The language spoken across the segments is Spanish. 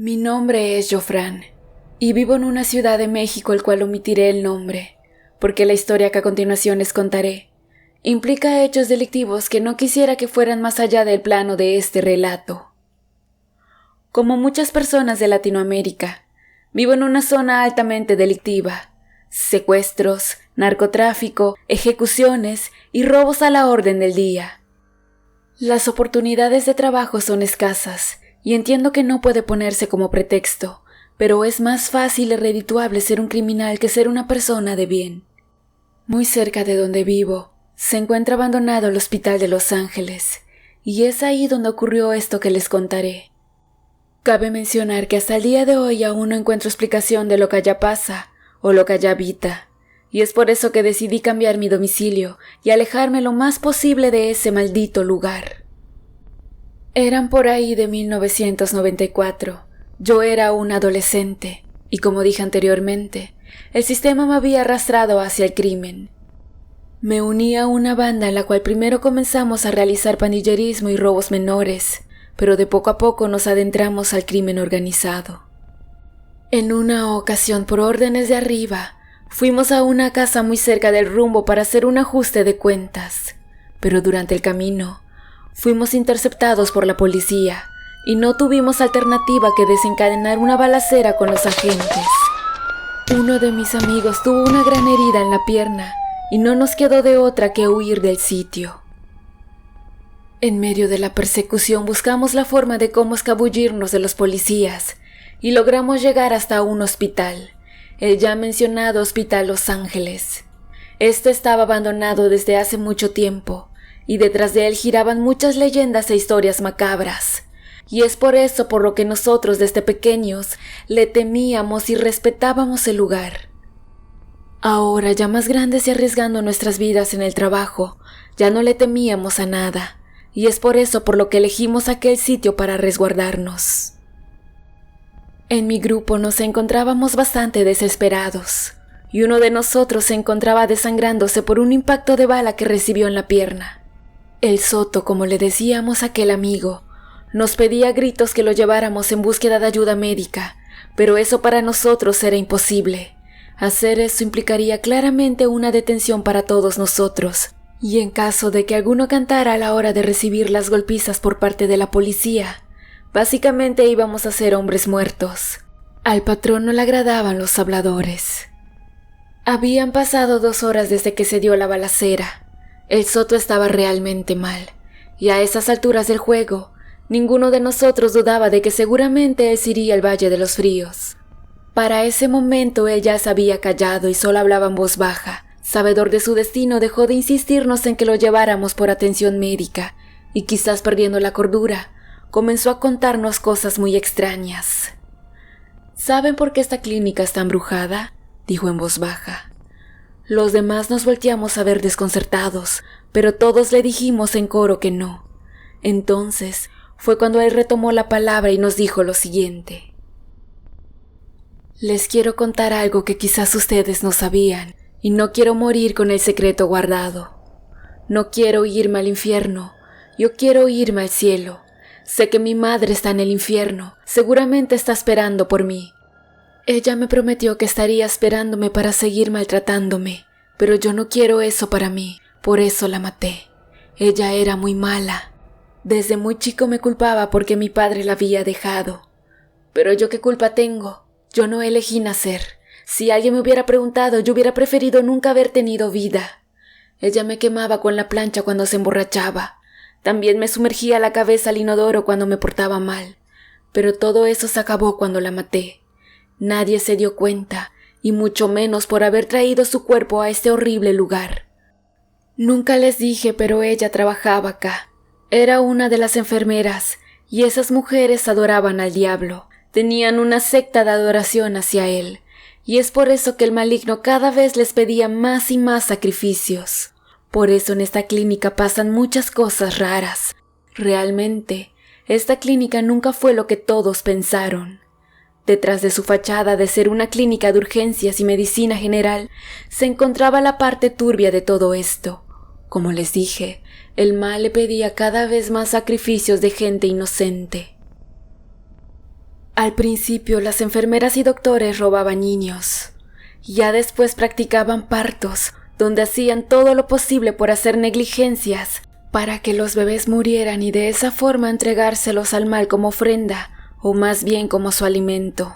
Mi nombre es Jofran y vivo en una ciudad de México el cual omitiré el nombre, porque la historia que a continuación les contaré implica hechos delictivos que no quisiera que fueran más allá del plano de este relato. Como muchas personas de Latinoamérica, vivo en una zona altamente delictiva. Secuestros, narcotráfico, ejecuciones y robos a la orden del día. Las oportunidades de trabajo son escasas y entiendo que no puede ponerse como pretexto, pero es más fácil y redituable ser un criminal que ser una persona de bien. Muy cerca de donde vivo se encuentra abandonado el Hospital de Los Ángeles, y es ahí donde ocurrió esto que les contaré. Cabe mencionar que hasta el día de hoy aún no encuentro explicación de lo que allá pasa o lo que allá habita, y es por eso que decidí cambiar mi domicilio y alejarme lo más posible de ese maldito lugar. Eran por ahí de 1994. Yo era un adolescente, y como dije anteriormente, el sistema me había arrastrado hacia el crimen. Me uní a una banda en la cual primero comenzamos a realizar pandillerismo y robos menores, pero de poco a poco nos adentramos al crimen organizado. En una ocasión, por órdenes de arriba, fuimos a una casa muy cerca del rumbo para hacer un ajuste de cuentas, pero durante el camino fuimos interceptados por la policía y no tuvimos alternativa que desencadenar una balacera con los agentes. Uno de mis amigos tuvo una gran herida en la pierna y no nos quedó de otra que huir del sitio. En medio de la persecución buscamos la forma de cómo escabullirnos de los policías y logramos llegar hasta un hospital, el ya mencionado Hospital Los Ángeles. Este estaba abandonado desde hace mucho tiempo y detrás de él giraban muchas leyendas e historias macabras. Y es por eso por lo que nosotros desde pequeños le temíamos y respetábamos el lugar. Ahora, ya más grandes y arriesgando nuestras vidas en el trabajo, ya no le temíamos a nada, y es por eso por lo que elegimos aquel sitio para resguardarnos. En mi grupo nos encontrábamos bastante desesperados, y uno de nosotros se encontraba desangrándose por un impacto de bala que recibió en la pierna. El Soto, como le decíamos a aquel amigo, nos pedía a gritos que lo lleváramos en búsqueda de ayuda médica, pero eso para nosotros era imposible. Hacer eso implicaría claramente una detención para todos nosotros, y en caso de que alguno cantara a la hora de recibir las golpizas por parte de la policía, básicamente íbamos a ser hombres muertos. Al patrón no le agradaban los habladores. Habían pasado 2 horas desde que se dio la balacera. El Soto estaba realmente mal, y a esas alturas del juego, ninguno de nosotros dudaba de que seguramente él se iría al Valle de los Fríos. Para ese momento él ya se había callado y solo hablaba en voz baja. Sabedor de su destino, dejó de insistirnos en que lo lleváramos por atención médica, y quizás perdiendo la cordura, comenzó a contarnos cosas muy extrañas. ¿Saben por qué esta clínica está embrujada?, dijo en voz baja. Los demás nos volteamos a ver desconcertados, pero todos le dijimos en coro que no. Entonces fue cuando él retomó la palabra y nos dijo lo siguiente. Les quiero contar algo que quizás ustedes no sabían, y no quiero morir con el secreto guardado. No quiero irme al infierno, yo quiero irme al cielo. Sé que mi madre está en el infierno, seguramente está esperando por mí. Ella me prometió que estaría esperándome para seguir maltratándome, pero yo no quiero eso para mí, por eso la maté. Ella era muy mala. Desde muy chico me culpaba porque mi padre la había dejado. Pero ¿yo qué culpa tengo? Yo no elegí nacer. Si alguien me hubiera preguntado, yo hubiera preferido nunca haber tenido vida. Ella me quemaba con la plancha cuando se emborrachaba. También me sumergía la cabeza al inodoro cuando me portaba mal. Pero todo eso se acabó cuando la maté. Nadie se dio cuenta, y mucho menos por haber traído su cuerpo a este horrible lugar. Nunca les dije, pero ella trabajaba acá. Era una de las enfermeras, y esas mujeres adoraban al diablo. Tenían una secta de adoración hacia él, y es por eso que el maligno cada vez les pedía más y más sacrificios. Por eso en esta clínica pasan muchas cosas raras. Realmente, esta clínica nunca fue lo que todos pensaron. Detrás de su fachada de ser una clínica de urgencias y medicina general, se encontraba la parte turbia de todo esto. Como les dije, el mal le pedía cada vez más sacrificios de gente inocente. Al principio las enfermeras y doctores robaban niños. Ya después practicaban partos, donde hacían todo lo posible por hacer negligencias para que los bebés murieran y de esa forma entregárselos al mal como ofrenda, o más bien como su alimento.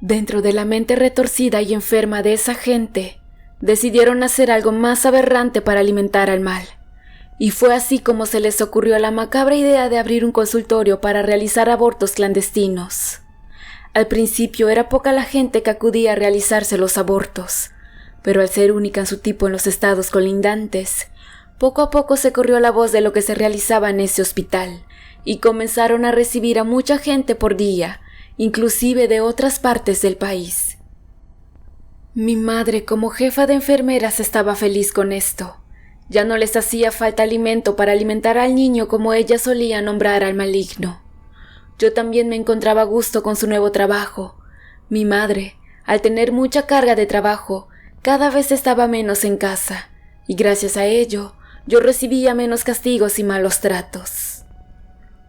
Dentro de la mente retorcida y enferma de esa gente, decidieron hacer algo más aberrante para alimentar al mal. Y fue así como se les ocurrió la macabra idea de abrir un consultorio para realizar abortos clandestinos. Al principio era poca la gente que acudía a realizarse los abortos, pero al ser única en su tipo en los estados colindantes, poco a poco se corrió la voz de lo que se realizaba en ese hospital, y comenzaron a recibir a mucha gente por día, inclusive de otras partes del país. Mi madre, como jefa de enfermeras, estaba feliz con esto. Ya no les hacía falta alimento para alimentar al niño como ella solía nombrar al maligno. Yo también me encontraba a gusto con su nuevo trabajo. Mi madre, al tener mucha carga de trabajo, cada vez estaba menos en casa, y gracias a ello, yo recibía menos castigos y malos tratos.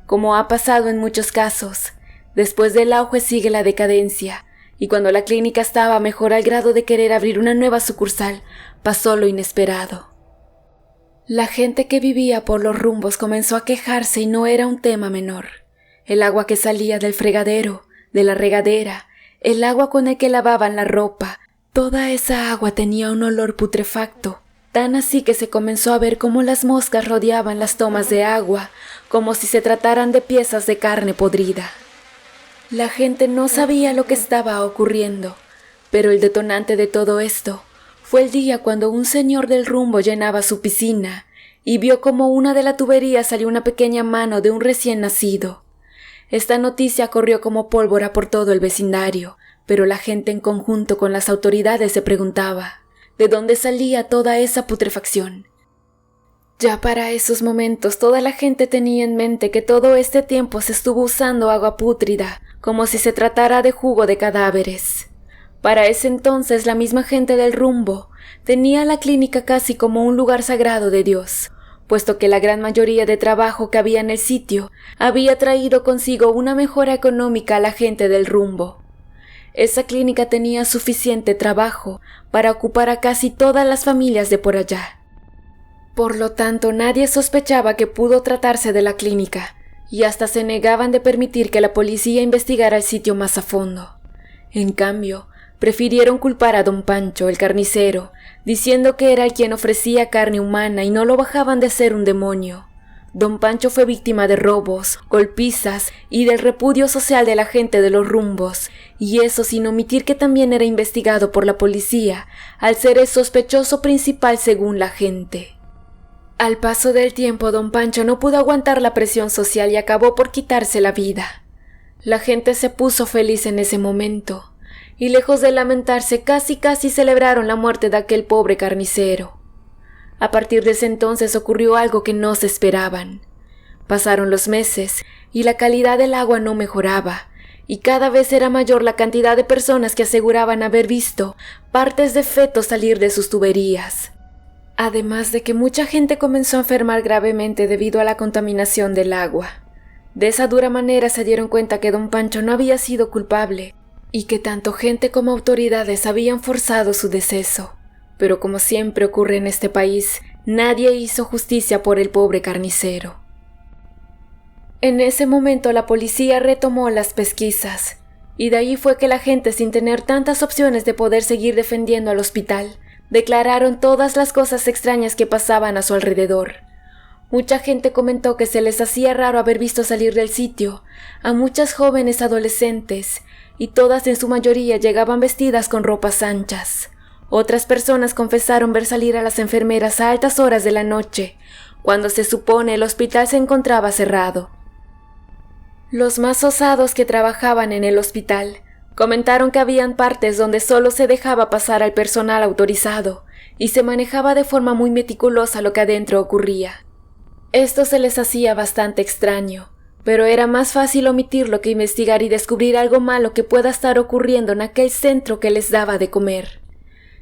Como ha pasado en muchos casos, después del auge sigue la decadencia, y cuando la clínica estaba mejor al grado de querer abrir una nueva sucursal, pasó lo inesperado. La gente que vivía por los rumbos comenzó a quejarse y no era un tema menor. El agua que salía del fregadero, de la regadera, el agua con el que lavaban la ropa, toda esa agua tenía un olor putrefacto, tan así que se comenzó a ver cómo las moscas rodeaban las tomas de agua, como si se trataran de piezas de carne podrida. La gente no sabía lo que estaba ocurriendo, pero el detonante de todo esto fue el día cuando un señor del rumbo llenaba su piscina y vio como una de la tubería salió una pequeña mano de un recién nacido. Esta noticia corrió como pólvora por todo el vecindario, pero la gente en conjunto con las autoridades se preguntaba ¿de dónde salía toda esa putrefacción? Ya para esos momentos toda la gente tenía en mente que todo este tiempo se estuvo usando agua pútrida, como si se tratara de jugo de cadáveres. Para ese entonces la misma gente del rumbo tenía la clínica casi como un lugar sagrado de Dios, puesto que la gran mayoría de trabajo que había en el sitio había traído consigo una mejora económica a la gente del rumbo. Esa clínica tenía suficiente trabajo para ocupar a casi todas las familias de por allá. Por lo tanto, nadie sospechaba que pudo tratarse de la clínica, y hasta se negaban de permitir que la policía investigara el sitio más a fondo. En cambio, prefirieron culpar a don Pancho, el carnicero, diciendo que era el quien ofrecía carne humana y no lo bajaban de ser un demonio. Don Pancho fue víctima de robos, golpizas y del repudio social de la gente de los rumbos, y eso sin omitir que también era investigado por la policía, al ser el sospechoso principal según la gente. Al paso del tiempo, don Pancho no pudo aguantar la presión social y acabó por quitarse la vida. La gente se puso feliz en ese momento, y lejos de lamentarse casi celebraron la muerte de aquel pobre carnicero. A partir de ese entonces ocurrió algo que no se esperaban. Pasaron los meses y la calidad del agua no mejoraba, y cada vez era mayor la cantidad de personas que aseguraban haber visto partes de fetos salir de sus tuberías. Además de que mucha gente comenzó a enfermar gravemente debido a la contaminación del agua. De esa dura manera se dieron cuenta que don Pancho no había sido culpable, y que tanto gente como autoridades habían forzado su deceso. Pero como siempre ocurre en este país, nadie hizo justicia por el pobre carnicero. En ese momento la policía retomó las pesquisas, y de ahí fue que la gente, sin tener tantas opciones de poder seguir defendiendo al hospital, declararon todas las cosas extrañas que pasaban a su alrededor. Mucha gente comentó que se les hacía raro haber visto salir del sitio a muchas jóvenes adolescentes, y todas en su mayoría llegaban vestidas con ropas anchas. Otras personas confesaron ver salir a las enfermeras a altas horas de la noche, cuando se supone el hospital se encontraba cerrado. Los más osados que trabajaban en el hospital comentaron que habían partes donde solo se dejaba pasar al personal autorizado y se manejaba de forma muy meticulosa lo que adentro ocurría. Esto se les hacía bastante extraño, pero era más fácil omitirlo que investigar y descubrir algo malo que pueda estar ocurriendo en aquel centro que les daba de comer.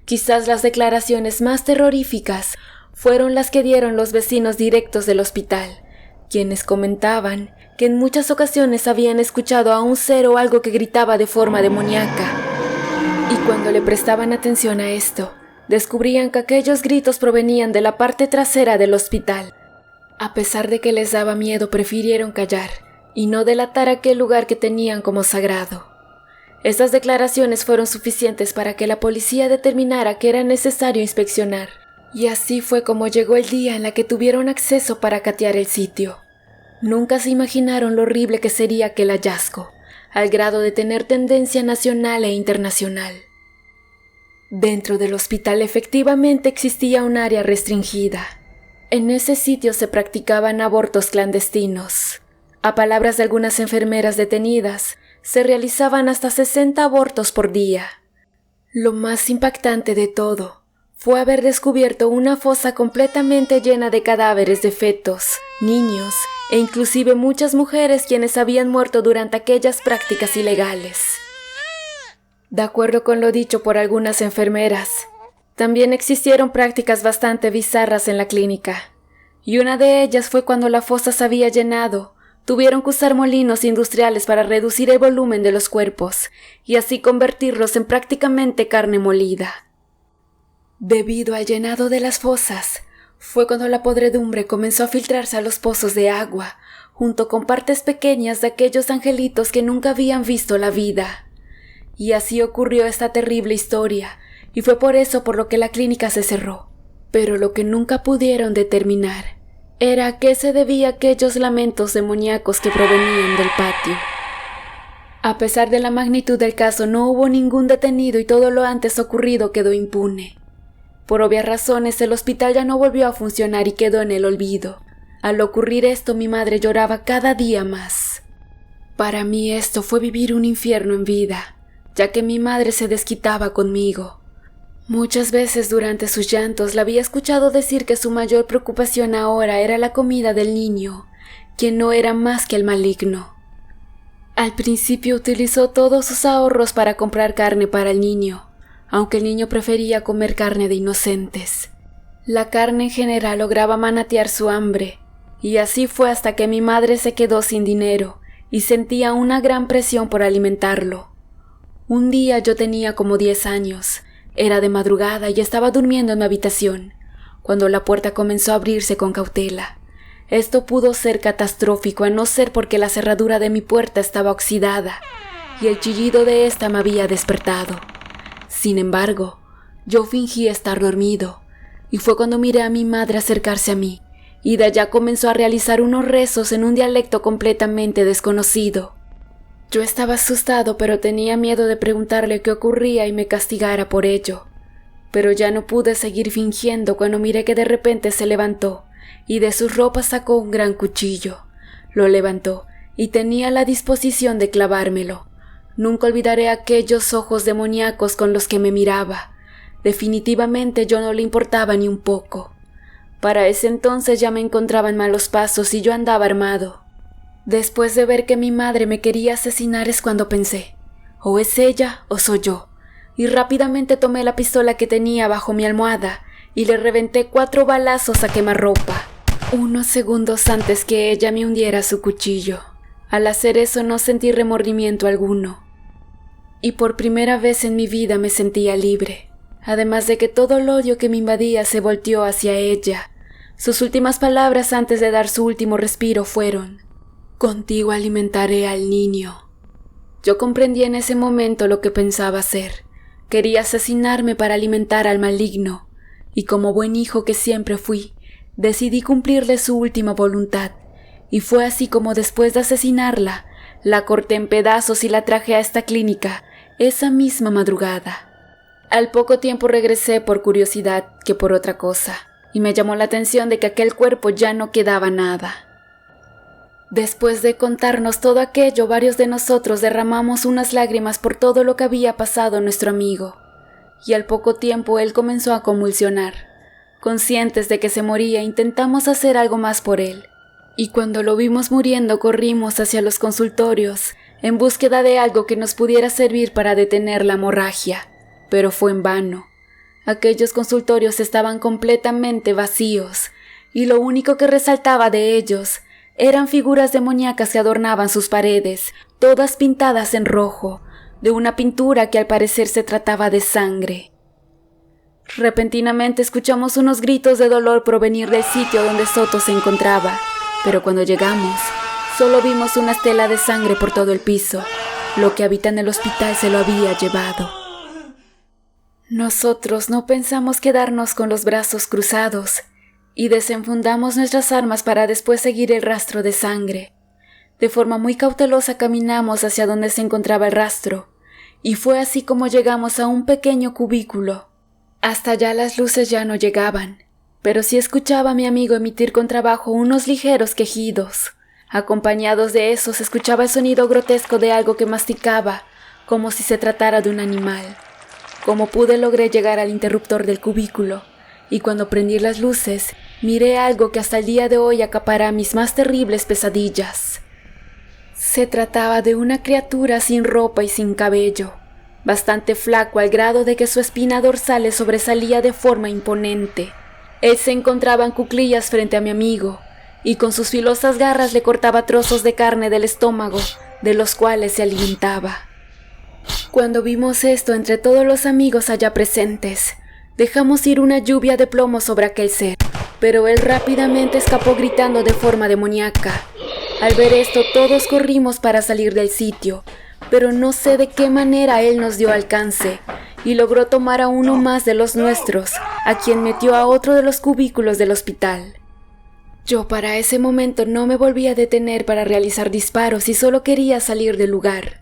Quizás las declaraciones más terroríficas fueron las que dieron los vecinos directos del hospital, quienes comentaban que en muchas ocasiones habían escuchado a un ser o algo que gritaba de forma demoníaca. Y cuando le prestaban atención a esto, descubrían que aquellos gritos provenían de la parte trasera del hospital. A pesar de que les daba miedo, prefirieron callar y no delatar aquel lugar que tenían como sagrado. Estas declaraciones fueron suficientes para que la policía determinara que era necesario inspeccionar, y así fue como llegó el día en la que tuvieron acceso para catear el sitio. Nunca se imaginaron lo horrible que sería aquel hallazgo, al grado de tener tendencia nacional e internacional. Dentro del hospital efectivamente existía un área restringida. En ese sitio se practicaban abortos clandestinos. A palabras de algunas enfermeras detenidas, se realizaban hasta 60 abortos por día. Lo más impactante de todo fue haber descubierto una fosa completamente llena de cadáveres de fetos, niños e inclusive muchas mujeres quienes habían muerto durante aquellas prácticas ilegales. De acuerdo con lo dicho por algunas enfermeras, también existieron prácticas bastante bizarras en la clínica, y una de ellas fue cuando la fosa se había llenado. Tuvieron que usar molinos industriales para reducir el volumen de los cuerpos y así convertirlos en prácticamente carne molida. Debido al llenado de las fosas, fue cuando la podredumbre comenzó a filtrarse a los pozos de agua, junto con partes pequeñas de aquellos angelitos que nunca habían visto la vida. Y así ocurrió esta terrible historia, y fue por eso por lo que la clínica se cerró. Pero lo que nunca pudieron determinar era a qué se debía aquellos lamentos demoníacos que provenían del patio. A pesar de la magnitud del caso, no hubo ningún detenido y todo lo antes ocurrido quedó impune. Por obvias razones, el hospital ya no volvió a funcionar y quedó en el olvido. Al ocurrir esto, mi madre lloraba cada día más. Para mí esto fue vivir un infierno en vida, ya que mi madre se desquitaba conmigo. Muchas veces durante sus llantos la había escuchado decir que su mayor preocupación ahora era la comida del niño, quien no era más que el maligno. Al principio utilizó todos sus ahorros para comprar carne para el niño, aunque el niño prefería comer carne de inocentes. La carne en general lograba manatear su hambre, y así fue hasta que mi madre se quedó sin dinero y sentía una gran presión por alimentarlo. Un día yo tenía como 10 años. Era de madrugada y estaba durmiendo en mi habitación, cuando la puerta comenzó a abrirse con cautela. Esto pudo ser catastrófico a no ser porque la cerradura de mi puerta estaba oxidada y el chillido de esta me había despertado. Sin embargo, yo fingí estar dormido, y fue cuando miré a mi madre acercarse a mí, y de allá comenzó a realizar unos rezos en un dialecto completamente desconocido. Yo estaba asustado, pero tenía miedo de preguntarle qué ocurría y me castigara por ello. Pero ya no pude seguir fingiendo cuando miré que de repente se levantó y de sus ropas sacó un gran cuchillo. Lo levantó y tenía la disposición de clavármelo. Nunca olvidaré aquellos ojos demoníacos con los que me miraba. Definitivamente yo no le importaba ni un poco. Para ese entonces ya me encontraba en malos pasos y yo andaba armado. Después de ver que mi madre me quería asesinar es cuando pensé, o es ella o soy yo, y rápidamente tomé la pistola que tenía bajo mi almohada y le reventé 4 balazos a quemarropa, unos segundos antes que ella me hundiera su cuchillo. Al hacer eso no sentí remordimiento alguno, y por primera vez en mi vida me sentía libre, además de que todo el odio que me invadía se volteó hacia ella. Sus últimas palabras antes de dar su último respiro fueron: «Contigo alimentaré al niño». Yo comprendí en ese momento lo que pensaba hacer. Quería asesinarme para alimentar al maligno, y como buen hijo que siempre fui, decidí cumplirle su última voluntad, y fue así como después de asesinarla, la corté en pedazos y la traje a esta clínica esa misma madrugada. Al poco tiempo regresé por curiosidad que por otra cosa, y me llamó la atención de que aquel cuerpo ya no quedaba nada. Después de contarnos todo aquello, varios de nosotros derramamos unas lágrimas por todo lo que había pasado a nuestro amigo, y al poco tiempo él comenzó a convulsionar. Conscientes de que se moría, intentamos hacer algo más por él, y cuando lo vimos muriendo corrimos hacia los consultorios en búsqueda de algo que nos pudiera servir para detener la hemorragia, pero fue en vano. Aquellos consultorios estaban completamente vacíos, y lo único que resaltaba de ellos eran figuras demoníacas que adornaban sus paredes, todas pintadas en rojo, de una pintura que al parecer se trataba de sangre. Repentinamente escuchamos unos gritos de dolor provenir del sitio donde Soto se encontraba, pero cuando llegamos, solo vimos una estela de sangre por todo el piso. Lo que habita en el hospital se lo había llevado. Nosotros no pensamos quedarnos con los brazos cruzados y desenfundamos nuestras armas para después seguir el rastro de sangre. De forma muy cautelosa caminamos hacia donde se encontraba el rastro, y fue así como llegamos a un pequeño cubículo. Hasta allá las luces ya no llegaban, pero sí escuchaba a mi amigo emitir con trabajo unos ligeros quejidos. Acompañados de eso se escuchaba el sonido grotesco de algo que masticaba, como si se tratara de un animal. Como pude logré llegar al interruptor del cubículo, y cuando prendí las luces, miré algo que hasta el día de hoy acapara mis más terribles pesadillas. Se trataba de una criatura sin ropa y sin cabello, bastante flaco al grado de que su espina dorsal le sobresalía de forma imponente. Él se encontraba en cuclillas frente a mi amigo, y con sus filosas garras le cortaba trozos de carne del estómago, de los cuales se alimentaba. Cuando vimos esto entre todos los amigos allá presentes, dejamos ir una lluvia de plomo sobre aquel ser, pero él rápidamente escapó gritando de forma demoníaca. Al ver esto todos corrimos para salir del sitio, pero no sé de qué manera él nos dio alcance, y logró tomar a uno más de los nuestros, a quien metió a otro de los cubículos del hospital. Yo para ese momento no me volví a detener para realizar disparos y solo quería salir del lugar.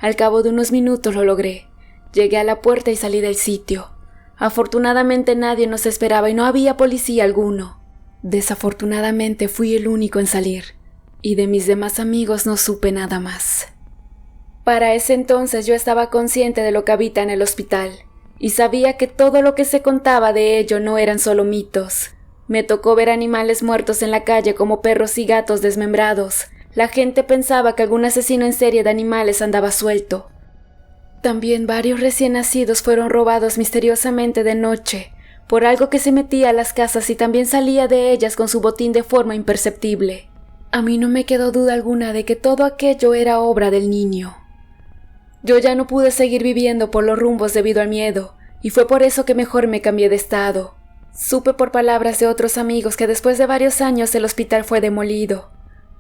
Al cabo de unos minutos lo logré. Llegué a la puerta y salí del sitio. Afortunadamente nadie nos esperaba y no había policía alguno. Desafortunadamente fui el único en salir, y de mis demás amigos no supe nada más. Para ese entonces yo estaba consciente de lo que habita en el hospital, y sabía que todo lo que se contaba de ello no eran solo mitos. Me tocó ver animales muertos en la calle como perros y gatos desmembrados. La gente pensaba que algún asesino en serie de animales andaba suelto. También varios recién nacidos fueron robados misteriosamente de noche, por algo que se metía a las casas y también salía de ellas con su botín de forma imperceptible. A mí no me quedó duda alguna de que todo aquello era obra del niño. Yo ya no pude seguir viviendo por los rumbos debido al miedo, y fue por eso que mejor me cambié de estado. Supe por palabras de otros amigos que después de varios años el hospital fue demolido,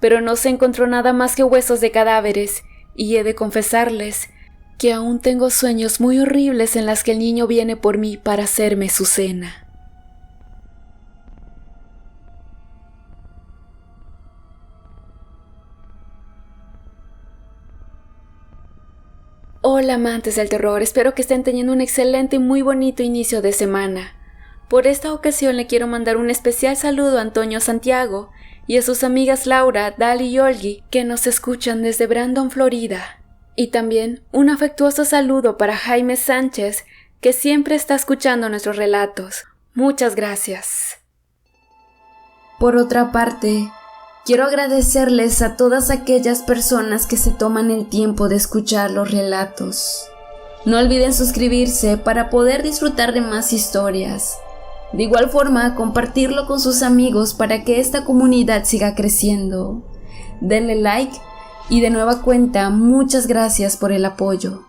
pero no se encontró nada más que huesos de cadáveres, y he de confesarles que aún tengo sueños muy horribles en las que el niño viene por mí para hacerme su cena. Hola amantes del terror, espero que estén teniendo un excelente y muy bonito inicio de semana. Por esta ocasión le quiero mandar un especial saludo a Antonio Santiago y a sus amigas Laura, Dali y Olgi, que nos escuchan desde Brandon, Florida. Y también un afectuoso saludo para Jaime Sánchez, que siempre está escuchando nuestros relatos. Muchas gracias. Por otra parte, quiero agradecerles a todas aquellas personas que se toman el tiempo de escuchar los relatos. No olviden suscribirse para poder disfrutar de más historias. De igual forma, compartirlo con sus amigos para que esta comunidad siga creciendo. Denle like y de nueva cuenta, muchas gracias por el apoyo.